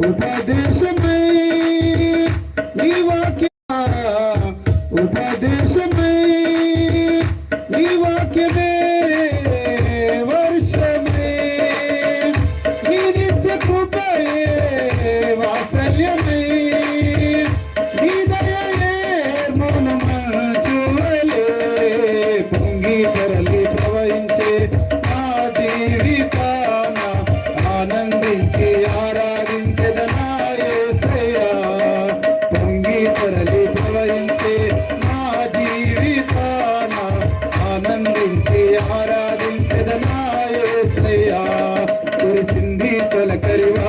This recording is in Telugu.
ఉపదేశమై నీ వాక్య ఉపదేశమై నీ వాక్యమే వర్షమే నీ నిత్య కృపయే వాత్సల్యమే నీ దయయే మౌనమంచువలే పొంగి తరలి ప్రవహించే నా జీవితాన ఆనందించి ఆరాధించెదనా యేసయ్యా పొంగి తరలి ప్రవహించే నా జీవితాన ఆనందించి ఆరాధించెదనా యేసయ్యా కురిసింది తొలకరివా